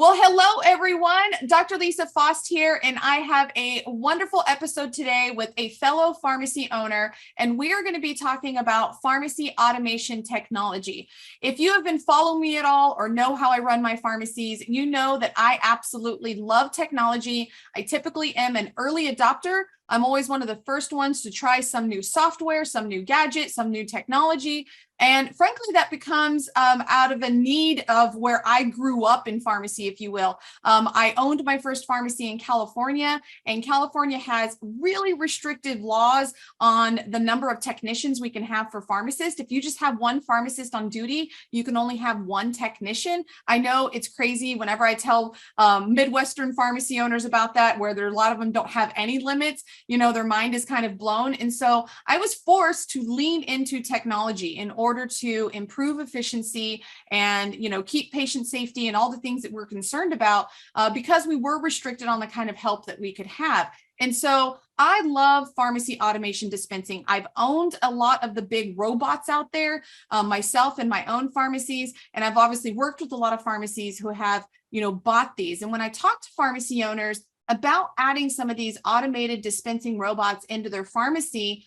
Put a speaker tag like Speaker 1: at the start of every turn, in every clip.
Speaker 1: Well, hello, everyone. Dr. Lisa Fost here, and I have a wonderful episode today with a fellow pharmacy owner, and we are going to be talking about pharmacy automation technology. If you have been following me at all or know how I run my pharmacies, you know that I absolutely love technology. I typically am an early adopter. I'm always one of the first ones to try some new software, some new gadget, some new technology. And frankly, that becomes out of a need of where I grew up in pharmacy, if you will. I owned my first pharmacy in California, and California has really restrictive laws on the number of technicians we can have for pharmacists. If you just have one pharmacist on duty, you can only have one technician. I know it's crazy whenever I tell Midwestern pharmacy owners about that, where there a lot of them don't have any limits. You know, their mind is kind of blown. And so I was forced to lean into technology in order to improve efficiency and, keep patient safety and all the things that we're concerned about because we were restricted on the kind of help that we could have. And so I love pharmacy automation dispensing. I've owned a lot of the big robots out there myself in my own pharmacies. And I've obviously worked with a lot of pharmacies who have, bought these. And when I talk to pharmacy owners about adding some of these automated dispensing robots into their pharmacy,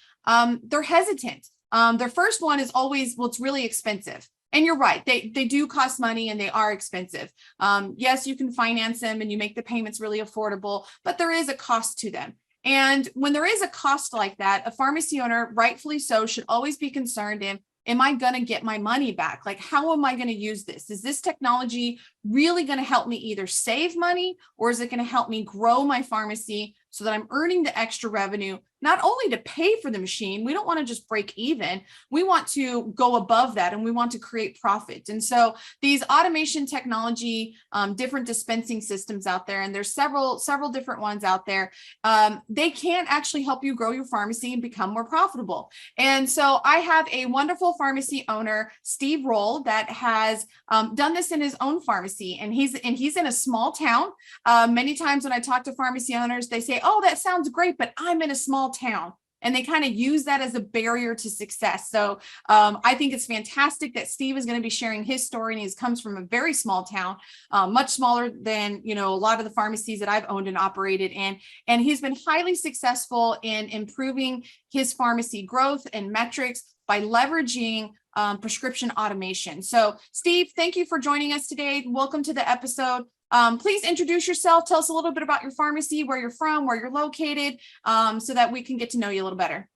Speaker 1: they're hesitant. Their first one is always, well, it's really expensive. And you're right, they do cost money and they are expensive. Yes, you can finance them and you make the payments really affordable, but there is a cost to them. And when there is a cost like that, a pharmacy owner, rightfully so, should always be concerned in, am I going to get my money back? Like, how am I going to use this? Is this technology really going to help me either save money, or is it going to help me grow my pharmacy so that I'm earning the extra revenue, not only to pay for the machine? We don't want to just break even. We want to go above that, and we want to create profit. And so these automation technology, different dispensing systems out there, and there's several different ones out there, they can actually help you grow your pharmacy and become more profitable. And so I have a wonderful pharmacy owner, Steve Roell, that has done this in his own pharmacy, and he's in a small town. Many times when I talk to pharmacy owners, they say, "Oh, that sounds great, but I'm in a small town." And they kind of use that as a barrier to success. So I think it's fantastic that Steve is going to be sharing his story, and he comes from a very small town, much smaller than, a lot of the pharmacies that I've owned and operated in. And he's been highly successful in improving his pharmacy growth and metrics by leveraging prescription automation. So Steve, thank you for joining us today. Welcome to the episode. Please introduce yourself. Tell us a little bit about your pharmacy, where you're from, where you're located, so that we can get to know you a little better.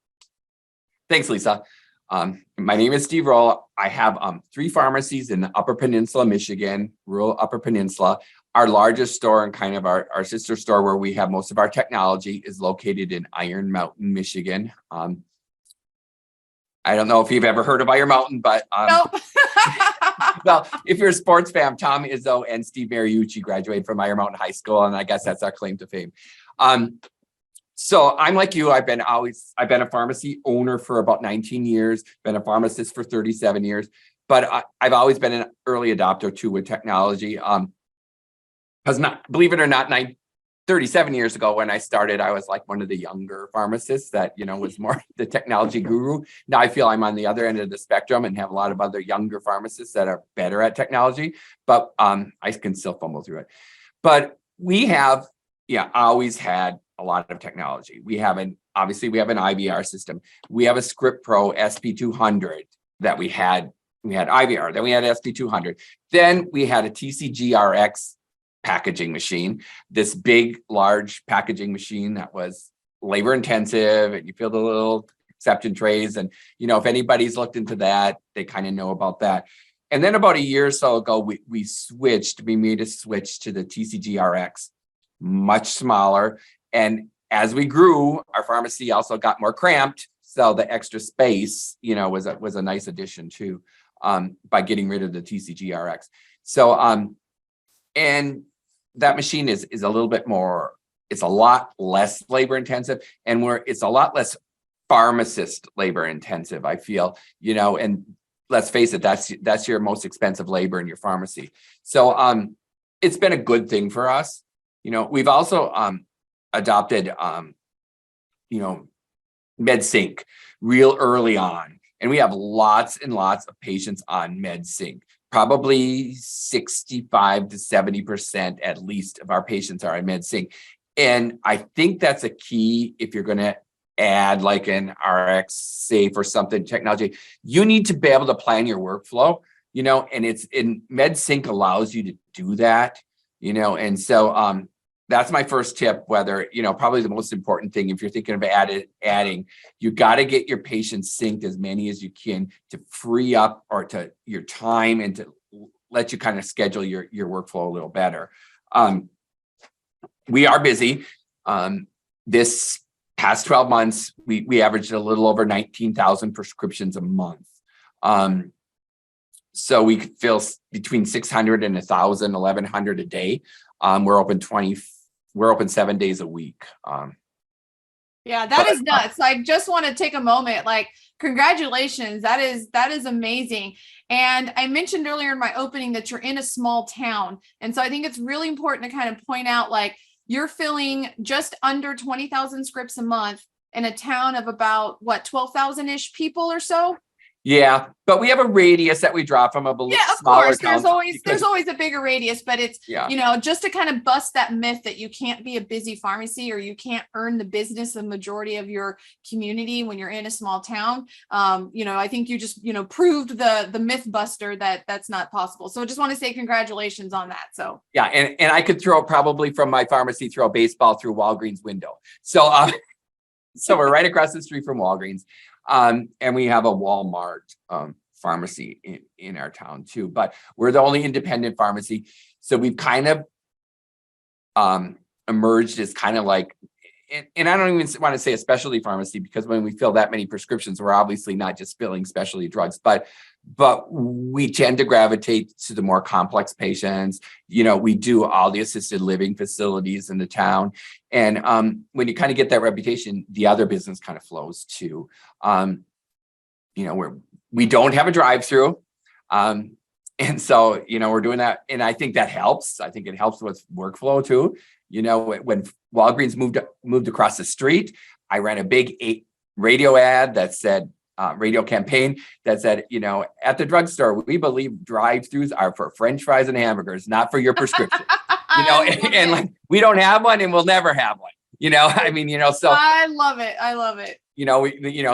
Speaker 2: Thanks, Lisa. My name is Steve Roell. I have 3 pharmacies in the Upper Peninsula, Michigan, rural Upper Peninsula. Our largest store and kind of our sister store where we have most of our technology is located in Iron Mountain, Michigan. I don't know if you've ever heard of Iron Mountain, but
Speaker 1: Nope.
Speaker 2: well, if you're a sports fan, Tom Izzo and Steve Mariucci graduated from Iron Mountain High School, and I guess that's our claim to fame. So I'm like you. I've been a pharmacy owner for about 19 years, been a pharmacist for 37 years, but I've always been an early adopter too with technology. Because believe it or not, 37 years ago when I started, I was like one of the younger pharmacists that, was more the technology guru. Now I feel I'm on the other end of the spectrum and have a lot of other younger pharmacists that are better at technology, but I can still fumble through it. But we have, always had a lot of technology. We have an IVR system. We have a Script Pro SP200 that we had IVR, then we had SP200. Then we had a TCGRX packaging machine, this big, large packaging machine that was labor intensive, and you filled the little exception trays. And, if anybody's looked into that, they kind of know about that. And then about a year or so ago, we made a switch to the TCGRX, much smaller. And as we grew, our pharmacy also got more cramped. So the extra space, was a nice addition too, by getting rid of the TCGRX. So, and that machine is a little bit more, it's a lot less labor intensive, and it's a lot less pharmacist labor intensive, I feel, and let's face it, that's your most expensive labor in your pharmacy. So it's been a good thing for us. We've also adopted MedSync real early on, and we have lots and lots of patients on MedSync. probably 65 to 70% at least of our patients are on MedSync. And I think that's a key if you're going to add like an RX safe or something technology. You need to be able to plan your workflow, and it's in MedSync allows you to do that, and so that's my first tip. Whether, probably the most important thing, if you're thinking of adding, you got to get your patients synced as many as you can to free up or to your time and to let you kind of schedule your workflow a little better. We are busy. This past 12 months, we averaged a little over 19,000 prescriptions a month. So we could fill between 600 and 1,000, 1,100 a day. We're open 7 days a week.
Speaker 1: Yeah, that is nuts. I just want to take a moment, like, congratulations. That is amazing. And I mentioned earlier in my opening that you're in a small town. And so I think it's really important to kind of point out, like, you're filling just under 20,000 scripts a month in a town of about 12,000-ish people or so.
Speaker 2: Yeah, but we have a radius that we draw from of
Speaker 1: course. There's always a bigger radius, but it's, just to kind of bust that myth that you can't be a busy pharmacy or you can't earn the business of the majority of your community when you're in a small town. I think you just, proved the myth buster that that's not possible. So I just want to say congratulations on that. So
Speaker 2: yeah, and I could probably from my pharmacy throw a baseball through Walgreens window. So so we're right across the street from Walgreens. And we have a Walmart pharmacy in our town too, but we're the only independent pharmacy. So we've kind of emerged as kind of like, and I don't even want to say a specialty pharmacy, because when we fill that many prescriptions, we're obviously not just filling specialty drugs, but we tend to gravitate to the more complex patients. We do all the assisted living facilities in the town. And when you kind of get that reputation, the other business kind of flows too. We don't have a drive-through. And so, we're doing that. And I think that helps. I think it helps with workflow too. When Walgreens moved across the street, I ran a big radio ad that said, radio campaign that said, at the drugstore, we believe drive-throughs are for French fries and hamburgers, not for your prescription. And like, we don't have one and we'll never have one. So
Speaker 1: I love it.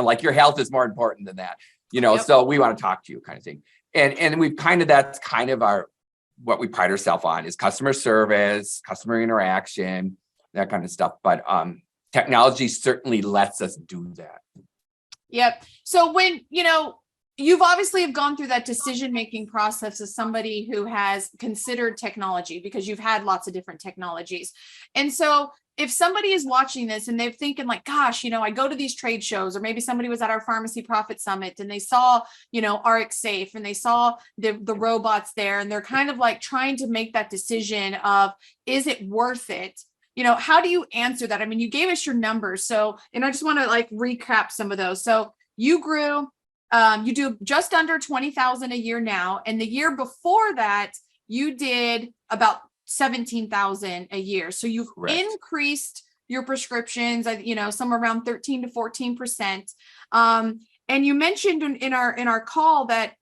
Speaker 2: Like, your health is more important than that.
Speaker 1: Yep.
Speaker 2: So we want to talk to you, kind of thing. And we've that's kind of what we pride ourselves on is customer service, customer interaction, that kind of stuff. But technology certainly lets us do that.
Speaker 1: Yep. So when, you've obviously have gone through that decision-making process as somebody who has considered technology, because you've had lots of different technologies. And so if somebody is watching this and they're thinking like, gosh, I go to these trade shows, or maybe somebody was at our Pharmacy Profit Summit and they saw, RX Safe, and they saw the robots there, and they're kind of like trying to make that decision of, is it worth it? How do you answer that? I mean, you gave us your numbers. So, and I just want to like recap some of those. So you grew, you do just under 20,000 a year now. And the year before that, you did about 17,000 a year. So you've increased your prescriptions, somewhere around 13 to 14%. And you mentioned in our call that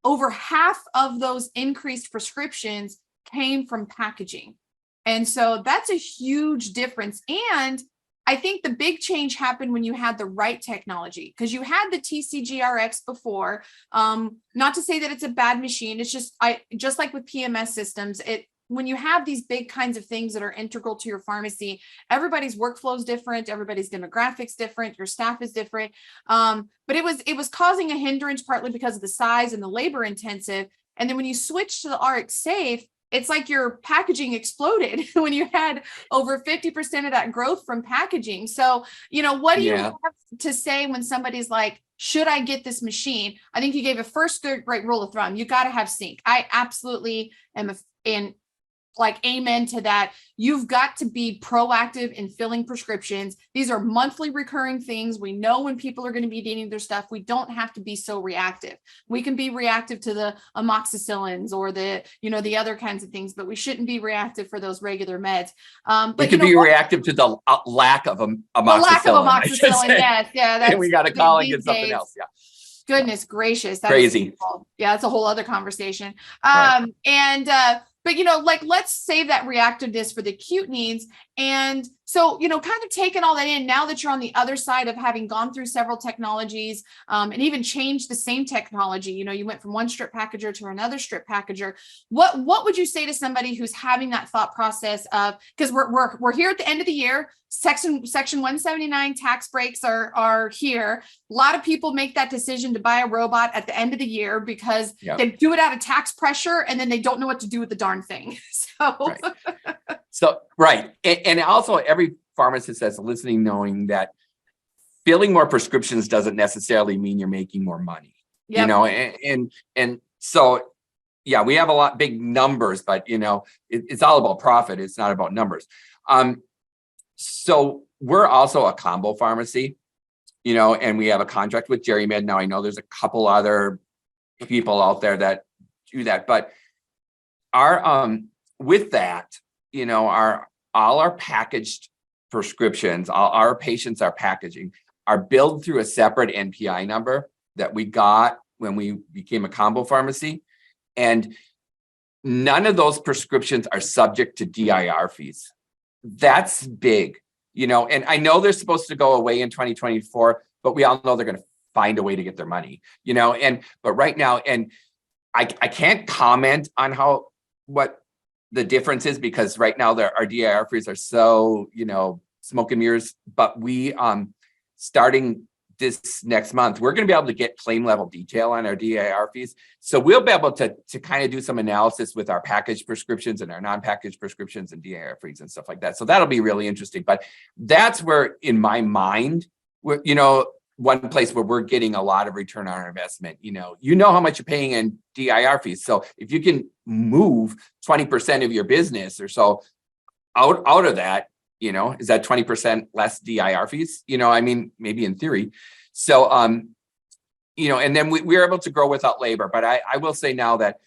Speaker 1: over half of those increased prescriptions came from packaging. And so that's a huge difference. And I think the big change happened when you had the right technology, because you had the TCGRX before. Not to say that it's a bad machine. It's just like with PMS systems, when you have these big kinds of things that are integral to your pharmacy, everybody's workflow is different, everybody's demographics different, your staff is different. But it was causing a hindrance partly because of the size and the labor intensive. And then when you switch to the RX Safe, it's like your packaging exploded when you had over 50% of that growth from packaging. So, what do you have to say when somebody's like, should I get this machine? I think you gave a first great rule of thumb. You got to have sync. I absolutely am amen to that. You've got to be proactive in filling prescriptions. These are monthly recurring things. We know when people are going to be needing their stuff. We don't have to be so reactive. We can be reactive to the amoxicillins or the other kinds of things, but we shouldn't be reactive for those regular meds.
Speaker 2: But we can be reactive to the lack of amoxicillin.
Speaker 1: The lack of amoxicillin, yes. Yeah.
Speaker 2: And we got to call and get something else. Yeah.
Speaker 1: Goodness gracious. That's
Speaker 2: Crazy.
Speaker 1: yeah, that's a whole other conversation.
Speaker 2: Right.
Speaker 1: But like let's save that reactiveness for the acute needs. And so, kind of taking all that in now that you're on the other side of having gone through several technologies, and even changed the same technology, you went from one strip packager to another strip packager. What would you say to somebody who's having that thought process of, because we're here at the end of the year, section 179 tax breaks are here. A lot of people make that decision to buy a robot at the end of the year because they do it out of tax pressure and then they don't know what to do with the darn thing.
Speaker 2: Right. And also every pharmacist that's listening, knowing that filling more prescriptions doesn't necessarily mean you're making more money, and so, yeah, we have a lot big numbers, but it's all about profit. It's not about numbers. So we're also a combo pharmacy, and we have a contract with GeriMed. Now I know there's a couple other people out there that do that, but our with that, all our packaged prescriptions, all our patients are packaging are billed through a separate NPI number that we got when we became a combo pharmacy, and none of those prescriptions are subject to DIR fees. That's big, and I know they're supposed to go away in 2024, but we all know they're going to find a way to get their money, but right now, and I can't comment on what the difference is, because right now our DIR fees are so, smoke and mirrors, but we, starting this next month, we're going to be able to get claim level detail on our DIR fees. So we'll be able to kind of do some analysis with our packaged prescriptions and our non-packaged prescriptions and DIR fees and stuff like that. So that'll be really interesting. But that's where, in my mind, one place where we're getting a lot of return on our investment. You know how much you're paying in DIR fees. So if you can move 20% of your business or so out of that, is that 20% less DIR fees? Maybe in theory. So, and then we're able to grow without labor. But I will say now that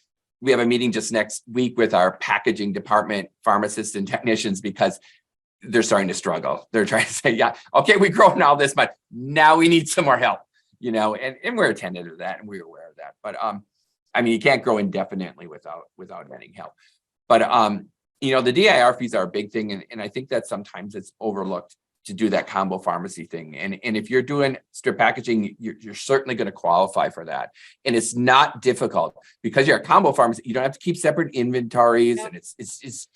Speaker 2: we have a meeting just next week with our packaging department, pharmacists and technicians, because they're starting to struggle. They're trying to say, yeah, okay, we grow now this much. Now we need some more help, and we're attentive to that and we're aware of that. But, you can't grow indefinitely without getting help. But, the DIR fees are a big thing. And I think that sometimes it's overlooked to do that combo pharmacy thing. And if you're doing strip packaging, you're certainly going to qualify for that. And it's not difficult because you're a combo pharmacy. You don't have to keep separate inventories. And it's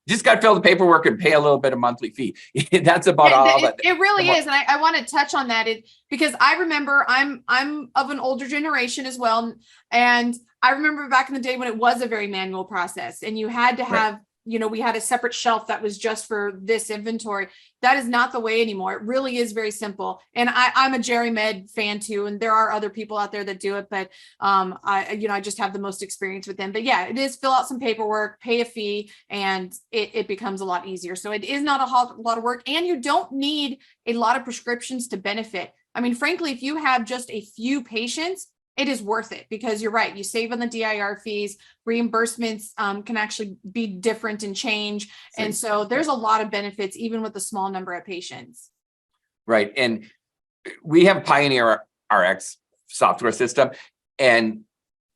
Speaker 2: just got to fill the paperwork and pay a little bit of monthly fee. That's about all.
Speaker 1: It really is. And I want to touch on that because I remember I'm of an older generation as well. And I remember back in the day when it was a very manual process and you had to have, we had a separate shelf that was just for this inventory. That is not the way anymore. It really is very simple. And I'm a GeriMed fan too. And there are other people out there that do it, but I just have the most experience with them. But yeah, it is fill out some paperwork, pay a fee, and it becomes a lot easier. So it is not a lot of work, and you don't need a lot of prescriptions to benefit. Frankly, if you have just a few patients, it is worth it because you're right. You save on the DIR fees, reimbursements can actually be different and change. And so there's a lot of benefits, even with a small number of patients.
Speaker 2: Right. And we have Pioneer RX software system, and,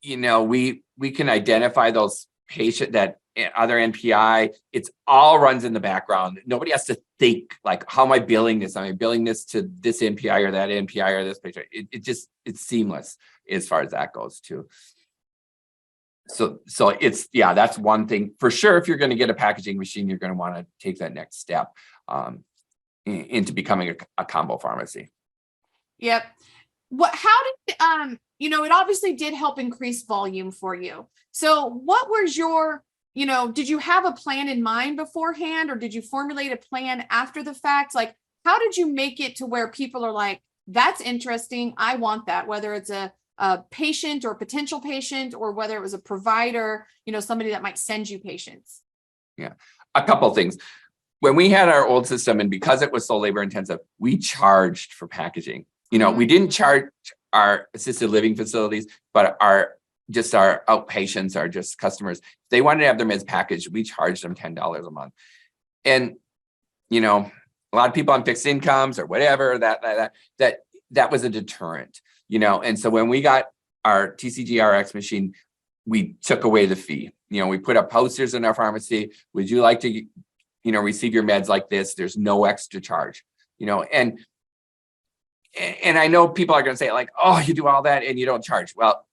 Speaker 2: we can identify those patients that other NPI, it's all runs in the background. Nobody has to think like, how am I billing this? Am I billing this to this NPI or that NPI or this patient? It's seamless as far as that goes too. So that's one thing for sure. If you're going to get a packaging machine, you're going to want to take that next step into becoming a combo pharmacy.
Speaker 1: Yep. How did, it obviously did help increase volume for you. So what was your, did you have a plan in mind beforehand, or did you formulate a plan after the fact? Like, how did you make it to where people are like, that's interesting, I want that, whether it's a patient or potential patient, or whether it was a provider, somebody that might send you patients?
Speaker 2: Yeah, a couple of things. When we had our old system, and because it was so labor intensive, we charged for packaging. We didn't charge our assisted living facilities, but our outpatients, our just customers, if they wanted to have their meds packaged, we charged them $10 a month. And, a lot of people on fixed incomes or whatever, that was a deterrent. And so when we got our TCGRX machine, we took away the fee. We put up posters in our pharmacy. Would you like to, receive your meds like this? There's no extra charge, and I know people are going to say like, oh, you do all that and you don't charge. Well,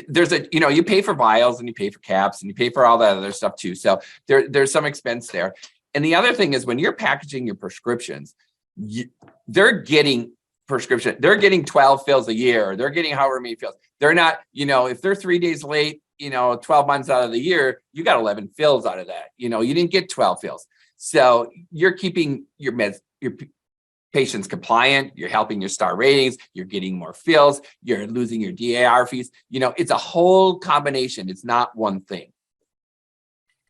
Speaker 2: there's you pay for vials and you pay for caps and you pay for all that other stuff too. So there's some expense there. And the other thing is when you're packaging your prescriptions, they're getting 12 fills a year. They're getting however many fills. They're not, if they're 3 days late, 12 months out of the year, you got 11 fills out of that. You didn't get 12 fills. So you're keeping your meds, your patients compliant, you're helping your star ratings, you're getting more fills, you're losing your DAR fees. It's a whole combination. It's not one thing.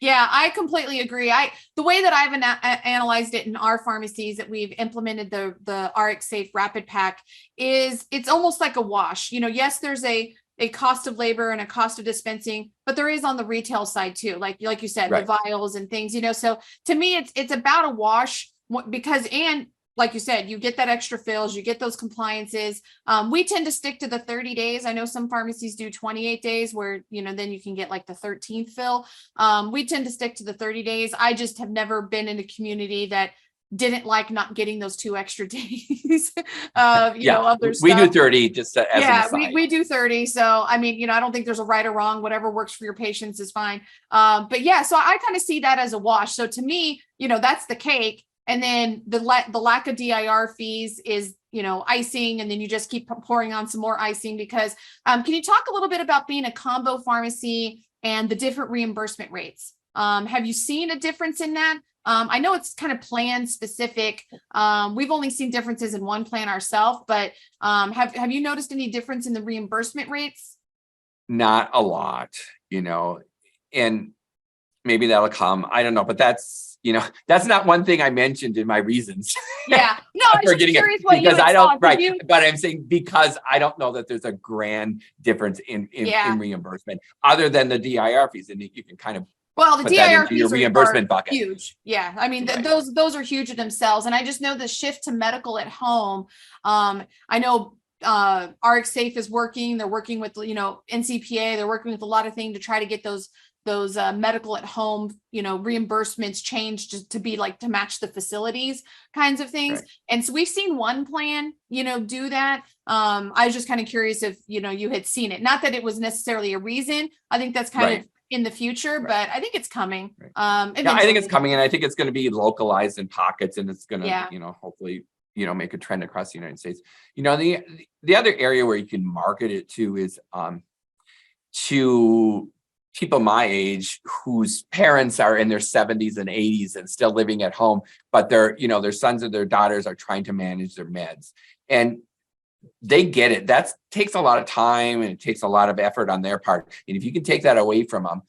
Speaker 1: Yeah, I completely agree. The way that I've analyzed it in our pharmacies that we've implemented the RX Safe Rapid Pack is it's almost like a wash. Yes, there's a cost of labor and a cost of dispensing, but there is on the retail side too. Like you said,
Speaker 2: right.
Speaker 1: The vials and things, so to me, it's about a wash because, and like you said, you get that extra fills, you get those compliances. We tend to stick to the 30 days. I know some pharmacies do 28 days where, then you can get like the 13th fill. We tend to stick to the 30 days. I just have never been in a community that didn't like not getting those 2 extra days of, other stuff.
Speaker 2: We do 30 just as an aside.
Speaker 1: we do 30. So, I don't think there's a right or wrong, whatever works for your patients is fine. But yeah, so I kind of see that as a wash. So to me, that's the cake. And then the lack of DIR fees is, icing, and then you just keep pouring on some more icing because, can you talk a little bit about being a combo pharmacy and the different reimbursement rates? Have you seen a difference in that? I know it's kind of plan specific. We've only seen differences in one plan ourselves, but have you noticed any difference in the reimbursement rates?
Speaker 2: Not a lot, and maybe that'll come. I don't know, but that's not one thing I mentioned in my reasons.
Speaker 1: Yeah, no, I'm just curious what you
Speaker 2: I don't, right.
Speaker 1: You...
Speaker 2: But I'm saying because I don't know that there's a grand difference in reimbursement other than the DIR fees, and you can kind of
Speaker 1: the DIR fees
Speaker 2: your reimbursement bucket.
Speaker 1: Huge. Yeah,
Speaker 2: right.
Speaker 1: those are huge in themselves, and I just know the shift to medical at home. I know RX Safe is working. They're working with NCPA. They're working with a lot of things to try to get those medical at home, reimbursements changed to be like to match the facilities kinds of things. Right. And so we've seen one plan, do that. I was just kind of curious if, you had seen it. Not that it was necessarily a reason. I think that's kind of in the future, but I think it's coming.
Speaker 2: Right. I think it's coming, and I think it's going to be localized in pockets, and it's going to, hopefully, make a trend across the United States. The other area where you can market it to is to people my age whose parents are in their 70s and 80s and still living at home, but their sons or their daughters are trying to manage their meds. And they get it. That takes a lot of time and it takes a lot of effort on their part. And if you can take that away from them,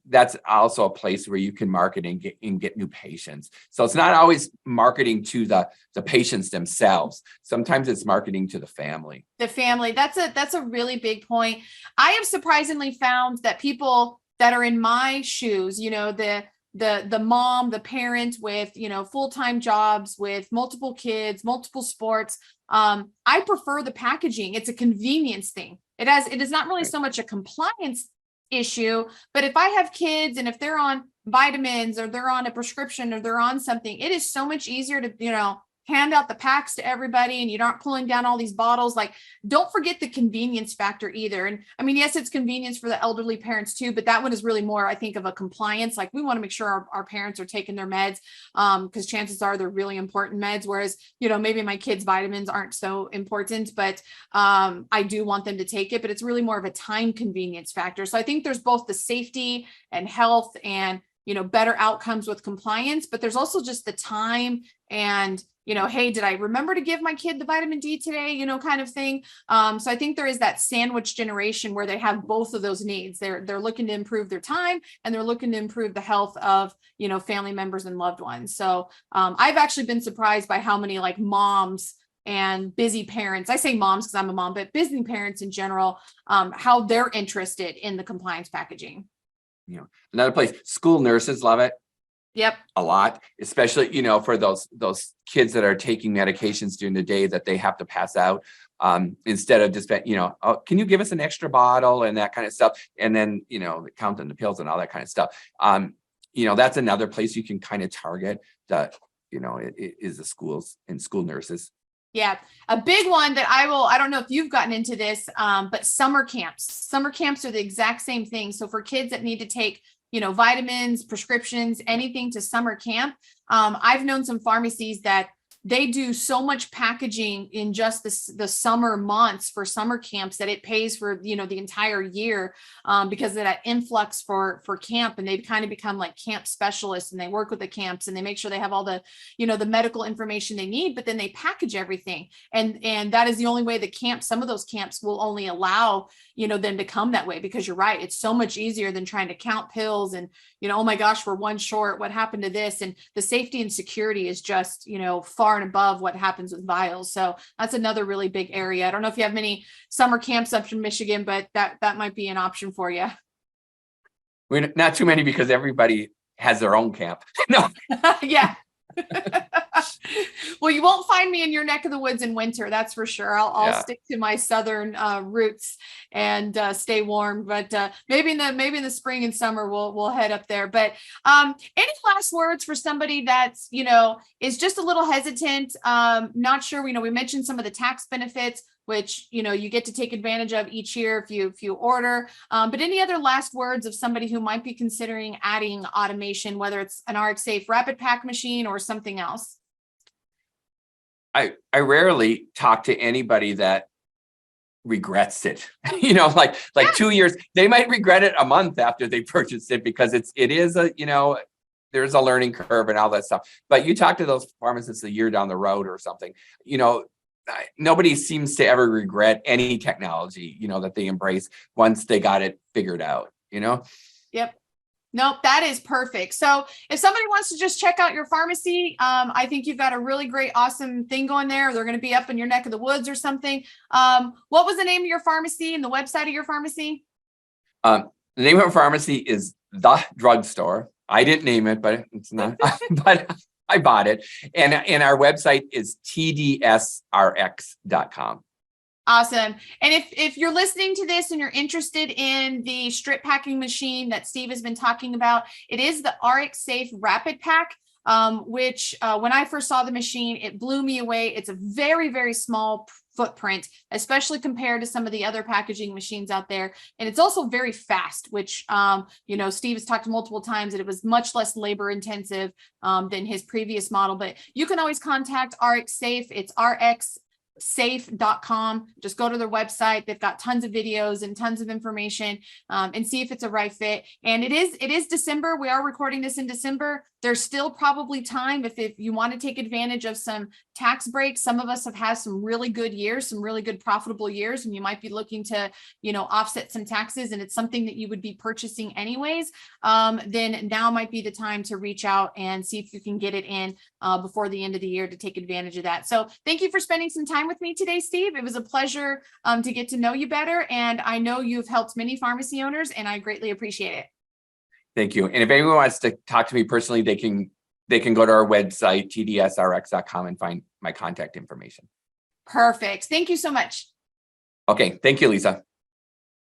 Speaker 2: that's also a place where you can market and get new patients. So it's not always marketing to the patients themselves. Sometimes it's marketing to the family. The family.
Speaker 1: That's a really big point. I have surprisingly found that people that are in my shoes, the mom, the parent with, full-time jobs with multiple kids, multiple sports. I prefer the packaging. It's a convenience thing. It is not really so much a compliance issue, but if I have kids and if they're on vitamins or they're on a prescription or they're on something, it is so much easier to, hand out the packs to everybody and you aren't pulling down all these bottles. Like, don't forget the convenience factor either. And yes, it's convenience for the elderly parents too, but that one is really more, I think, of a compliance. Like, we want to make sure our parents are taking their meds because chances are they're really important meds. Whereas, maybe my kids' vitamins aren't so important, but I do want them to take it, but it's really more of a time convenience factor. So I think there's both the safety and health and, better outcomes with compliance, but there's also just the time and, hey, did I remember to give my kid the vitamin D today, kind of thing. So I think there is that sandwich generation where they have both of those needs. They're looking to improve their time and they're looking to improve the health of, family members and loved ones. So I've actually been surprised by how many like moms and busy parents, I say moms because I'm a mom, but busy parents in general, how they're interested in the compliance packaging.
Speaker 2: Another place, school nurses love it.
Speaker 1: Yep.
Speaker 2: A lot, especially, for those kids that are taking medications during the day that they have to pass out. instead of just, oh, can you give us an extra bottle and that kind of stuff. And then, counting the pills and all that kind of stuff. That's another place you can kind of target that, it is the schools and school nurses.
Speaker 1: Yeah. A big one that I don't know if you've gotten into this, but summer camps. Summer camps are the exact same thing. So for kids that need to take, vitamins, prescriptions, anything to summer camp, I've known some pharmacies that they do so much packaging in just the summer months for summer camps that it pays for, the entire year, because of that influx for camp. And they've kind of become like camp specialists, and they work with the camps and they make sure they have all the, the medical information they need, but then they package everything. And that is the only way some of those camps will only allow, them to come that way, because you're right. It's so much easier than trying to count pills and, oh my gosh, we're one short. What happened to this? And the safety and security is just, far and above what happens with vials. So that's another really big area. I don't know if you have many summer camps up in Michigan, but that might be an option for you.
Speaker 2: We're not too many, because everybody has their own camp. No.
Speaker 1: Yeah. Well, you won't find me in your neck of the woods in winter. That's for sure. I'll stick to my southern roots and stay warm. But maybe in the spring and summer we'll head up there. But any last words for somebody that's is just a little hesitant, not sure. We mentioned some of the tax benefits, which you get to take advantage of each year if you order. But any other last words of somebody who might be considering adding automation, whether it's an RxSafe rapid pack machine or something else?
Speaker 2: I rarely talk to anybody that regrets it. Like 2 years, they might regret it a month after they purchased it, because it is there's a learning curve and all that stuff. But you talk to those pharmacists a year down the road or something, nobody seems to ever regret any technology, that they embrace once they got it figured out,
Speaker 1: Yep. Nope, that is perfect. So if somebody wants to just check out your pharmacy, I think you've got a really great, awesome thing going there. They're going to be up in your neck of the woods or something. What was the name of your pharmacy and the website of your pharmacy?
Speaker 2: The name of our pharmacy is The Drugstore. I didn't name it, but it's not, but I bought it. And our website is tdsrx.com.
Speaker 1: Awesome. And if you're listening to this and you're interested in the strip packing machine that Steve has been talking about, it is the RxSafe Rapid Pack, which when I first saw the machine, it blew me away. It's a very, very small footprint, especially compared to some of the other packaging machines out there. And it's also very fast, which, Steve has talked multiple times that it was much less labor intensive than his previous model. But you can always contact RxSafe. It's rxsafe.com. Just go to their website. They've got tons of videos and tons of information, and see if it's a right fit. And it is December. We are recording this in December. There's still probably time if you want to take advantage of some tax breaks. Some of us have had some really good years, some really good profitable years, and you might be looking to, offset some taxes, and it's something that you would be purchasing anyways. Then now might be the time to reach out and see if you can get it in before the end of the year to take advantage of that. So thank you for spending some time with me today, Steve. It was a pleasure to get to know you better. And I know you've helped many pharmacy owners, and I greatly appreciate it.
Speaker 2: Thank you. And if anyone wants to talk to me personally, they can go to our website, tdsrx.com, and find my contact information.
Speaker 1: Perfect. Thank you so much.
Speaker 2: Okay. Thank you, Lisa.